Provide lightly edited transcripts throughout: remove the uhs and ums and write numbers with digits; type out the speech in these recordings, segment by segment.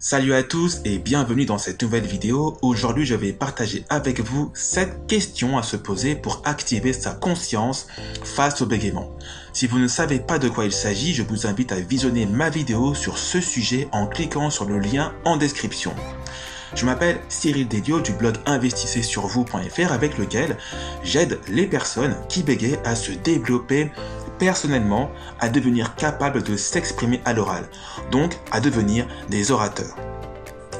Salut à tous et bienvenue dans cette nouvelle vidéo. Aujourd'hui, je vais partager avec vous 7 questions à se poser pour activer sa conscience face au bégaiement. Si vous ne savez pas de quoi il s'agit, je vous invite à visionner ma vidéo sur ce sujet en cliquant sur le lien en description. Je m'appelle Cyril Dédio du blog investissezsurvous.fr avec lequel j'aide les personnes qui bégayent à se développer personnellement, à devenir capables de s'exprimer à l'oral, donc à devenir des orateurs.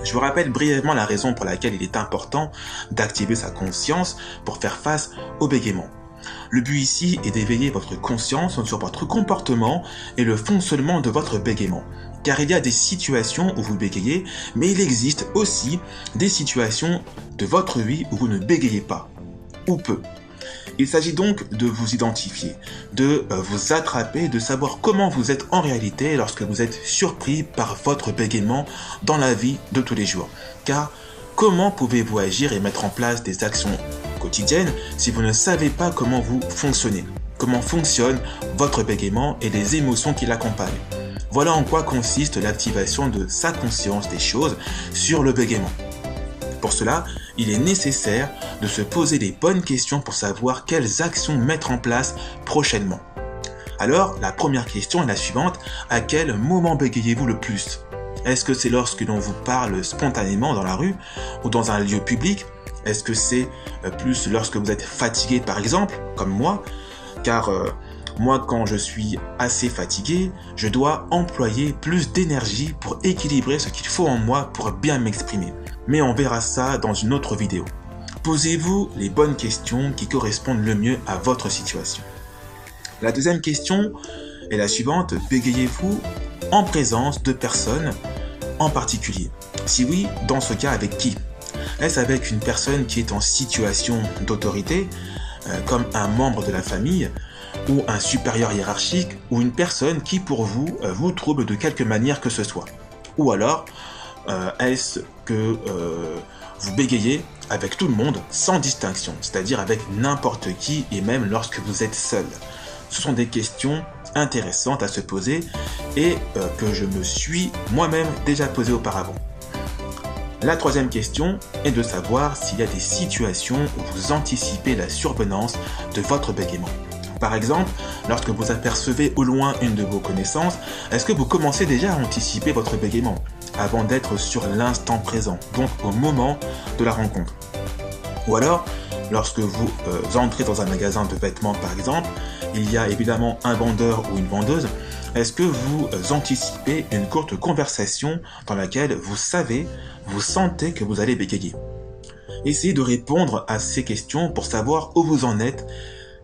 Je vous rappelle brièvement la raison pour laquelle il est important d'activer sa conscience pour faire face au bégaiement. Le but ici est d'éveiller votre conscience sur votre comportement et le fonctionnement de votre bégaiement. Car il y a des situations où vous bégayez, mais il existe aussi des situations de votre vie où vous ne bégayez pas, ou peu. Il s'agit donc de vous identifier, de vous attraper, de savoir comment vous êtes en réalité lorsque vous êtes surpris par votre bégaiement dans la vie de tous les jours. Car comment pouvez-vous agir et mettre en place des actions quotidiennes si vous ne savez pas comment vous fonctionnez? Comment fonctionne votre bégaiement et les émotions qui l'accompagnent? Voilà en quoi consiste l'activation de sa conscience des choses sur le bégaiement. Pour cela, il est nécessaire de se poser les bonnes questions pour savoir quelles actions mettre en place prochainement. Alors, la première question est la suivante: à quel moment bégayez-vous le plus? Est-ce que c'est lorsque l'on vous parle spontanément dans la rue ou dans un lieu public? Est-ce que c'est plus lorsque vous êtes fatigué par exemple, comme moi? Car moi, quand je suis assez fatigué, je dois employer plus d'énergie pour équilibrer ce qu'il faut en moi pour bien m'exprimer. Mais on verra ça dans une autre vidéo. Posez-vous les bonnes questions qui correspondent le mieux à votre situation. La deuxième question est la suivante: bégayez-vous en présence de personnes en particulier? Si oui, dans ce cas, avec qui? Est-ce avec une personne qui est en situation d'autorité, comme un membre de la famille, ou un supérieur hiérarchique, ou une personne qui pour vous, vous trouble de quelque manière que ce soit? Ou alors, est-ce que vous bégayez avec tout le monde sans distinction, c'est-à-dire avec n'importe qui et même lorsque vous êtes seul? Ce sont des questions intéressantes à se poser et que je me suis moi-même déjà posé auparavant. La troisième question est de savoir s'il y a des situations où vous anticipez la survenance de votre bégaiement. Par exemple, lorsque vous apercevez au loin une de vos connaissances, est-ce que vous commencez déjà à anticiper votre bégaiement avant d'être sur l'instant présent, donc au moment de la rencontre? Ou alors, lorsque vous entrez dans un magasin de vêtements par exemple, il y a évidemment un vendeur ou une vendeuse, est-ce que vous anticipez une courte conversation dans laquelle vous sentez que vous allez bégayer? Essayez de répondre à ces questions pour savoir où vous en êtes,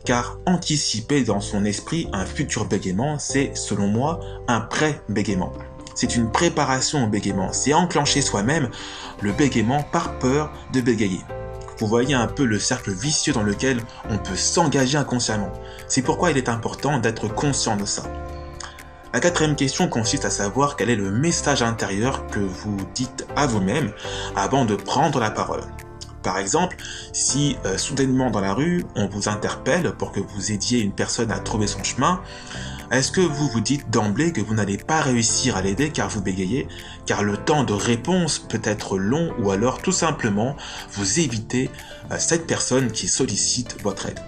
car anticiper dans son esprit un futur bégaiement, c'est selon moi un pré-bégaiement. C'est une préparation au bégaiement, c'est enclencher soi-même le bégaiement par peur de bégayer. Vous voyez un peu le cercle vicieux dans lequel on peut s'engager inconsciemment. C'est pourquoi il est important d'être conscient de ça. La quatrième question consiste à savoir quel est le message intérieur que vous dites à vous-même avant de prendre la parole. Par exemple, si soudainement dans la rue, on vous interpelle pour que vous aidiez une personne à trouver son chemin, est-ce que vous vous dites d'emblée que vous n'allez pas réussir à l'aider car vous bégayez, car le temps de réponse peut être long, ou alors tout simplement vous évitez cette personne qui sollicite votre aide?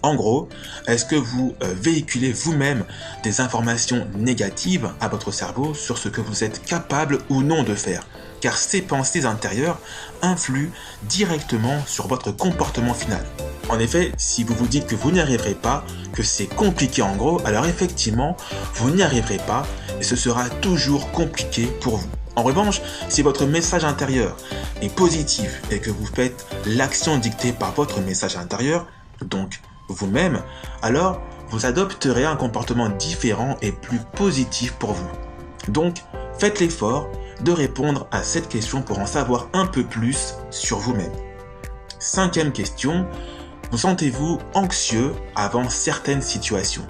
En gros, est-ce que vous véhiculez vous-même des informations négatives à votre cerveau sur ce que vous êtes capable ou non de faire? Car ces pensées intérieures influent directement sur votre comportement final. En effet, si vous vous dites que vous n'y arriverez pas, que c'est compliqué en gros, alors effectivement, vous n'y arriverez pas et ce sera toujours compliqué pour vous. En revanche, si votre message intérieur est positif et que vous faites l'action dictée par votre message intérieur, donc vous-même, alors vous adopterez un comportement différent et plus positif pour vous. Donc, faites l'effort de répondre à cette question pour en savoir un peu plus sur vous-même. Cinquième question: vous sentez-vous anxieux avant certaines situations?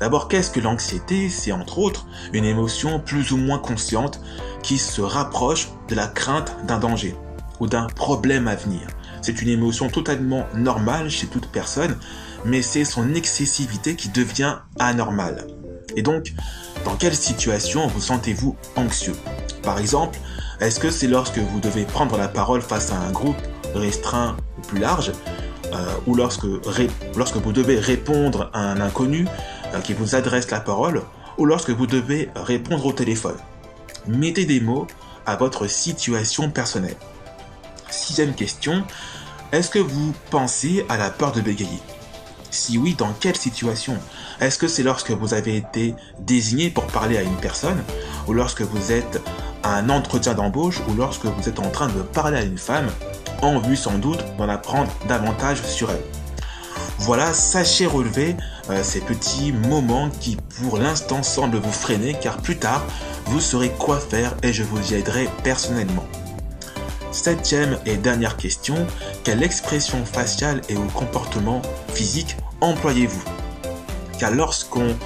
D'abord, qu'est-ce que l'anxiété? C'est entre autres une émotion plus ou moins consciente qui se rapproche de la crainte d'un danger ou d'un problème à venir. C'est une émotion totalement normale chez toute personne, mais c'est son excessivité qui devient anormale. Et donc, dans quelle situation vous sentez-vous anxieux? Par exemple, est-ce que c'est lorsque vous devez prendre la parole face à un groupe restreint ou plus large, ou lorsque vous devez répondre à un inconnu qui vous adresse la parole, ou lorsque vous devez répondre au téléphone? Mettez des mots à votre situation personnelle. 6e question, est-ce que vous pensez à la peur de bégayer? Si oui, dans quelle situation? Est-ce que c'est lorsque vous avez été désigné pour parler à une personne, ou lorsque vous êtes à un entretien d'embauche, ou lorsque vous êtes en train de parler à une femme, en vue sans doute d'en apprendre davantage sur elle? Voilà, sachez relever ces petits moments qui pour l'instant semblent vous freiner, car plus tard, vous saurez quoi faire et je vous y aiderai personnellement. 7e et dernière question, quelle expression faciale et ou comportement physique employez-vous? Car lorsqu'on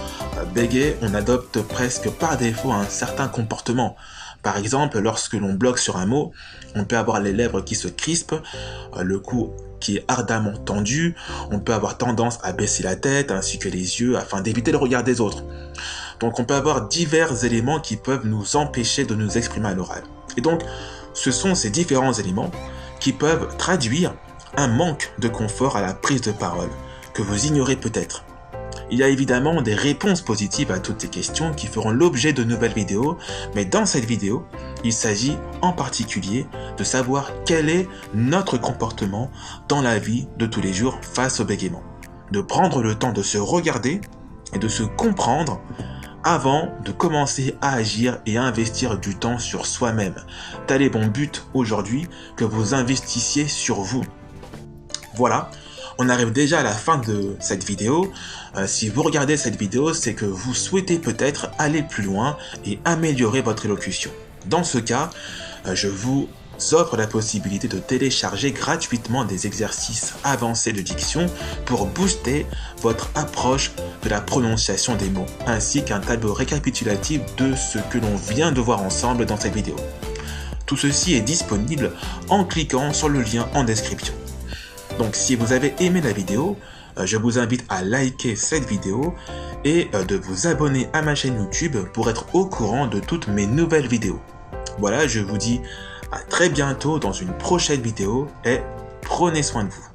bégaye, on adopte presque par défaut un certain comportement. Par exemple, lorsque l'on bloque sur un mot, on peut avoir les lèvres qui se crispent, le cou qui est ardemment tendu, on peut avoir tendance à baisser la tête ainsi que les yeux afin d'éviter le regard des autres. Donc on peut avoir divers éléments qui peuvent nous empêcher de nous exprimer à l'oral. Et donc, ce sont ces différents éléments qui peuvent traduire un manque de confort à la prise de parole, que vous ignorez peut-être. Il y a évidemment des réponses positives à toutes ces questions qui feront l'objet de nouvelles vidéos, mais dans cette vidéo, il s'agit en particulier de savoir quel est notre comportement dans la vie de tous les jours face au bégaiement. De prendre le temps de se regarder et de se comprendre avant de commencer à agir et à investir du temps sur soi-même. Tel est mon but aujourd'hui, que vous investissiez sur vous. Voilà, on arrive déjà à la fin de cette vidéo. Si vous regardez cette vidéo, c'est que vous souhaitez peut-être aller plus loin et améliorer votre élocution. Dans ce cas, je vous offre la possibilité de télécharger gratuitement des exercices avancés de diction pour booster votre approche de la prononciation des mots, ainsi qu'un tableau récapitulatif de ce que l'on vient de voir ensemble dans cette vidéo. Tout ceci est disponible en cliquant sur le lien en description. Donc si vous avez aimé la vidéo, je vous invite à liker cette vidéo et de vous abonner à ma chaîne YouTube pour être au courant de toutes mes nouvelles vidéos. Voilà, je vous dis à très bientôt dans une prochaine vidéo et prenez soin de vous.